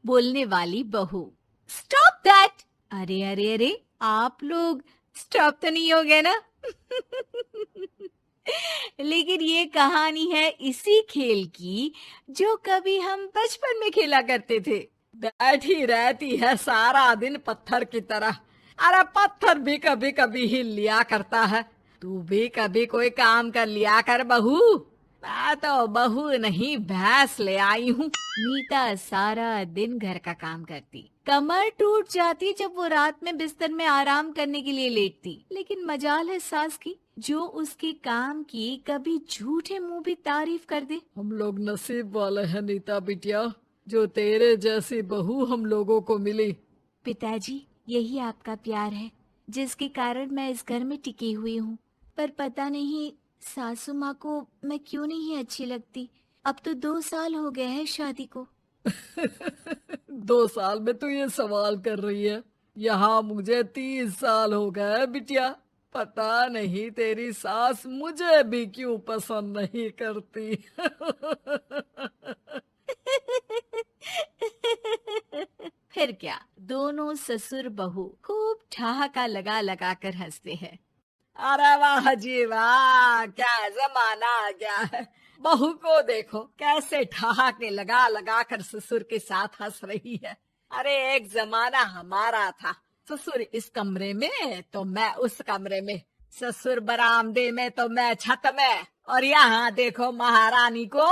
बोलने वाली बहू। Stop that! अरे अरे अरे, आप लोग स्टॉप तो नहीं हो गए ना? लेकिन ये कहानी है इसी खेल की जो कभी हम बचपन में खेला करते थे। बैठी रहती है सारा दिन पत्थर की तरह। अरे पत्थर भी कभी कभी हिल लिया करता है। तू भी कभी कोई काम कर लिया कर बहू। मैं तो बहू नहीं भैंस ले आई हूँ। नीता सारा दिन घर का काम करती, कमर टूट जाती जब वो रात में बिस्तर में आराम करने के लिए लेटती। लेकिन मजाल है सास की, जो उसके काम की कभी झूठे मुंह भी तारीफ कर दे। हम लोग नसीब वाले हैं नीता बिटिया, जो तेरे जैसी बहू हम लोगों को मिली। पिताजी, यही आपका प्यार है जिसके कारण मैं इस घर में टिकी हुई हूँ। पर पता नहीं सासू माँ को मैं क्यों नहीं अच्छी लगती। अब तो 2 साल हो गए हैं शादी को। 2 साल में तू ये सवाल कर रही है? यहाँ मुझे 30 साल हो गए बिटिया। पता नहीं तेरी सास मुझे भी क्यों पसंद नहीं करती। फिर क्या, दोनों ससुर बहू खूब ठहाका लगा लगा कर हंसते हैं। अरे वाह जी वाह, क्या जमाना आ गया है। बहू को देखो कैसे ठहाके लगा लगा कर ससुर के साथ हंस रही है। अरे एक जमाना हमारा था, ससुर इस कमरे में तो मैं उस कमरे में, ससुर बरामदे में तो मैं छत में। और यहाँ देखो महारानी को,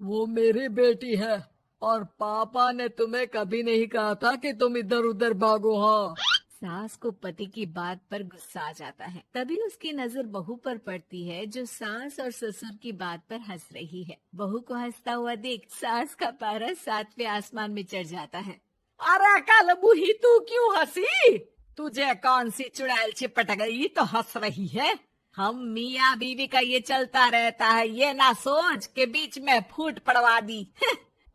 वो मेरी बेटी है। और पापा ने तुम्हें कभी नहीं कहा था कि तुम इधर उधर भागो। हाँ, सास को पति की बात पर गुस्सा आ जाता है। तभी उसकी नजर बहू पर पड़ती है जो सास और ससुर की बात पर हंस रही है। बहू को हंसता हुआ देख सास का पारा 7वें आसमान में चढ़ जाता है। अरे कल बुही तू क्यों हंसी? तुझे कौन सी चुड़ैल चिपट गई तो हंस रही है? हम मियाँ बीवी का ये चलता रहता है, ये ना सोच के बीच में फूट पड़वा दी।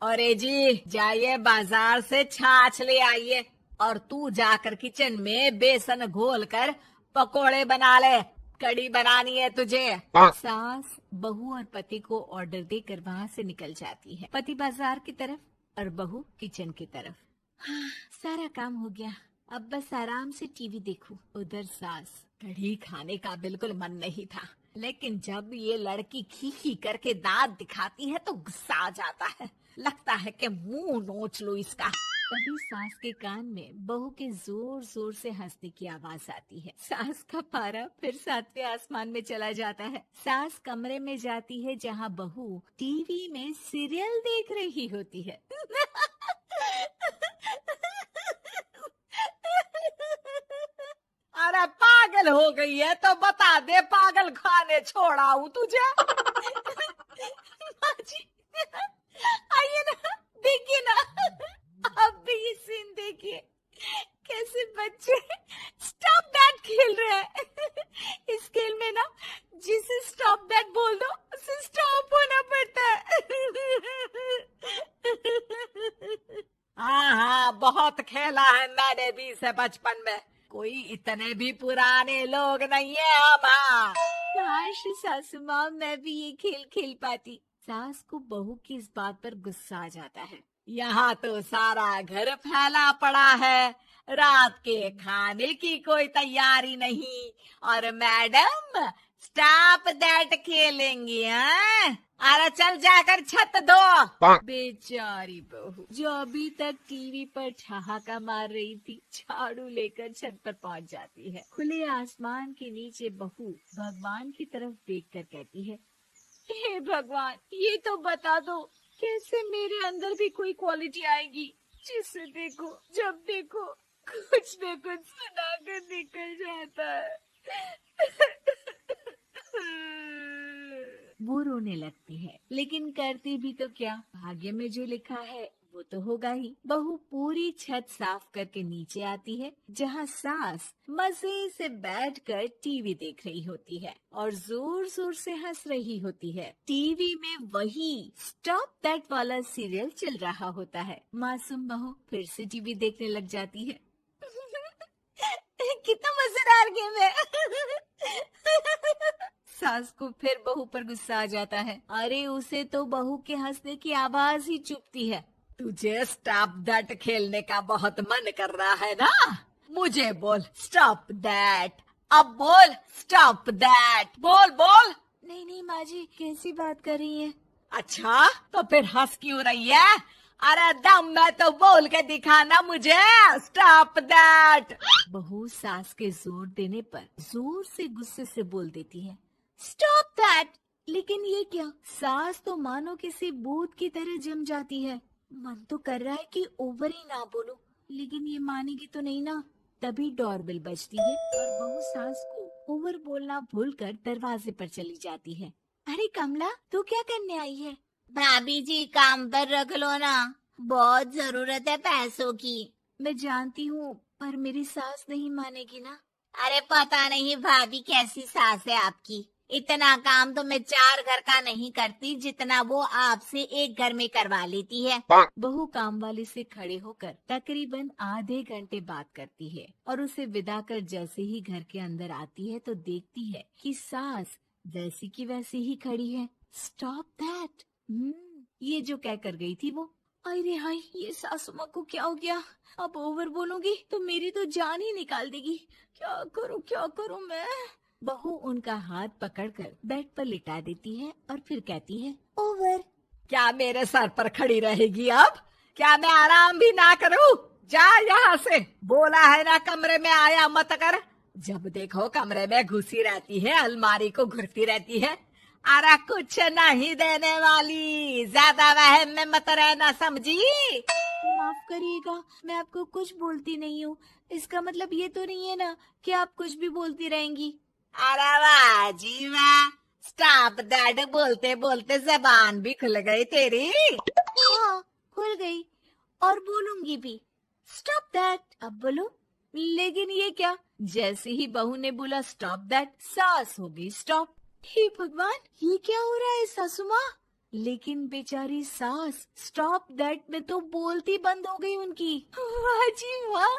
अरे जी जाइए बाजार से छाछ ले आइए, और तू जाकर किचन में बेसन घोल कर पकोड़े बना ले, कड़ी बनानी है तुझे। सास बहू और पति को ऑर्डर देकर वहाँ से निकल जाती है। पति बाजार की तरफ और बहू किचन की तरफ। हाँ, सारा काम हो गया, अब बस आराम से टीवी देखूं। उधर सास, कढ़ी खाने का बिल्कुल मन नहीं था, लेकिन जब ये लड़की खी खी करके दांत दिखाती है तो गुस्सा आ जाता है। लगता है कि मुंह नोच लो इसका। तभी सास के कान में बहू के जोर जोर से हंसने की आवाज आती है। सास का पारा फिर 7वें आसमान में चला जाता है। सास कमरे में जाती है जहाँ बहू टीवी में सीरियल देख रही होती है। अरे पागल हो गई है तो बता दे, पागल खाने छोड़ाऊं तुझे? माँ जी, आइए ना, देखिए ना, आप भी ये सीन देखिए, कैसे बच्चे स्टॉप दैट खेल रहे हैं। इस खेल में ना जिसे स्टॉप दैट बोल दो उसे स्टॉप होना पड़ता है। हाँ हाँ, बहुत खेला है मैंने भी इसे बचपन में। कोई इतने भी पुराने लोग नहीं है हम। हाँ। काश सासू माँ मैं भी ये खेल खेल पाती। सास को बहू की इस बात पर गुस्सा आ जाता है। यहाँ तो सारा घर फैला पड़ा है, रात के खाने की कोई तैयारी नहीं, और मैडम स्टॉप दैट खेलेंगी। हाँ, अरे चल जाकर छत धो। बेचारी बहू जो अभी तक टीवी पर ठहाका मार रही थी, झाड़ू लेकर छत पर पहुंच जाती है। खुले आसमान के नीचे बहू भगवान की तरफ देखकर कहती है, हे भगवान, ये तो बता दो कैसे मेरे अंदर भी कोई क्वालिटी आएगी जिसे देखो जब देखो कुछ न कुछ सुनाकर निकल जाता है। वो रोने लगती है, लेकिन करती भी तो क्या, भाग्य में जो लिखा है वो तो होगा ही। बहू पूरी छत साफ करके नीचे आती है जहाँ सास मजे से बैठकर टीवी देख रही होती है और जोर जोर से हंस रही होती है। टीवी में वही स्टॉप दैट वाला सीरियल चल रहा होता है। मासूम बहू फिर से टीवी देखने लग जाती है। कितना मजेदार गेम है। सास को फिर बहू पर गुस्सा आ जाता है। अरे उसे तो बहू के हंसने की आवाज ही चुभती है। तुझे स्टॉप दैट खेलने का बहुत मन कर रहा है ना? मुझे बोल स्टॉप दैट, अब बोल स्टॉप दैट, बोल बोल। नहीं नहीं माँ जी, कैसी बात कर रही हैं? अच्छा तो फिर हंस क्यों रही है? अरे दम में तो बोल के दिखाना मुझे स्टॉप दैट। बहू सास के जोर देने पर जोर से गुस्से से बोल देती है, स्टॉप दैट। लेकिन ये क्या, सास तो मानो किसी भूत की तरह जम जाती है। मन तो कर रहा है कि ओवर ही ना बोलूं, लेकिन ये मानेगी तो नहीं ना। तभी डोरबेल बजती है और बहू सास को ओवर बोलना भूलकर दरवाजे पर चली जाती है। अरे कमला, तू क्या करने आई है? भाभी जी काम पर रख लो ना, बहुत जरूरत है पैसों की। मैं जानती हूँ, पर मेरी सास नहीं मानेगी ना। अरे पता नहीं भाभी कैसी सास है आपकी, इतना काम तो मैं 4 घर का नहीं करती जितना वो आपसे एक घर में करवा लेती है। बहू काम वाली से खड़े होकर तकरीबन आधे घंटे बात करती है और उसे विदा कर जैसे ही घर के अंदर आती है तो देखती है कि सास वैसी की वैसी ही खड़ी है। Stop that. ये जो कह कर गई थी वो। अरे हाय, ये सासू माँ को क्या हो गया? अब ओवर बोलूंगी तो मेरी तो जान ही निकाल देगी। क्या करूँ मैं? बहू उनका हाथ पकड़कर बेड पर लिटा देती है और फिर कहती है, ओवर। क्या मेरे सर पर खड़ी रहेगी अब? क्या मैं आराम भी ना करूं? जा यहाँ से, बोला है ना कमरे में आया मत कर। जब देखो कमरे में घुसी रहती है, अलमारी को घुरती रहती है। अरे कुछ नहीं देने वाली, ज्यादा वहम में मत रहना, समझी? माफ करिएगा, मैं आपको कुछ बोलती नहीं हूँ। इसका मतलब ये तो नहीं है ना कि आप कुछ भी बोलती रहेंगी। अरे वाह जी वाह, स्टॉप दैट बोलते बोलते जबान भी खुल गई तेरी। हाँ, खुल गई और बोलूंगी भी। स्टॉप दैट, अब बोलो। लेकिन ये क्या, जैसे ही बहू ने बोला स्टॉप दैट, सास हो गई स्टॉप। हे भगवान, ये क्या हो रहा है सासू माँ? लेकिन बेचारी सास स्टॉप दैट में तो बोलती बंद हो गई उनकी। वाह जी वाह,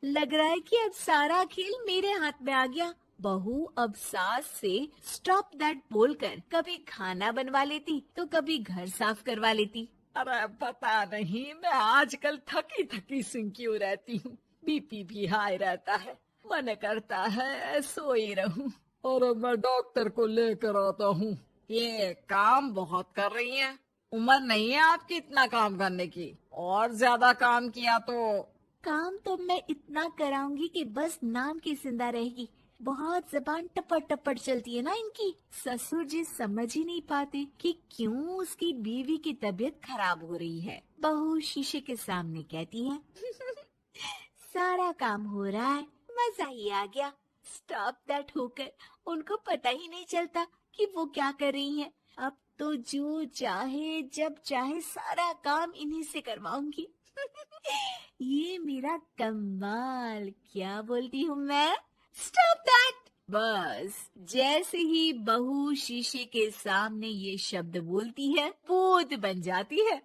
लग रहा है कि अब सारा खेल मेरे हाथ में आ गया। बहू अब सास से स्टॉप दैट बोलकर कभी खाना बनवा लेती तो कभी घर साफ करवा लेती। अरे पता नहीं मैं आजकल थकी थकी सी क्यों रहती हूँ, बीपी भी हाई रहता है, मन करता है सोई रहूं। और मैं डॉक्टर को लेकर आता हूँ। ये काम बहुत कर रही हैं, उम्र नहीं है आपकी इतना काम करने की, और ज्यादा काम किया तो। काम तो मैं इतना कराऊंगी कि बस नाम की जिंदा रहेगी। बहुत जबान टपड़ टपड़ चलती है ना इनकी। ससुर जी समझ ही नहीं पाते कि क्यों उसकी बीवी की तबीयत खराब हो रही है। बहू शीशे के सामने कहती है, सारा काम हो रहा है, मजा ही आ गया। स्टॉप दैट होकर उनको पता ही नहीं चलता कि वो क्या कर रही हैं। अब तो जो चाहे जब चाहे सारा काम इन्हीं से करवाऊंगी। ये मेरा कमाल, क्या बोलती हूँ मैं? Stop that. बस जैसे ही बहू शीशे के सामने ये शब्द बोलती है, भूत बन जाती है।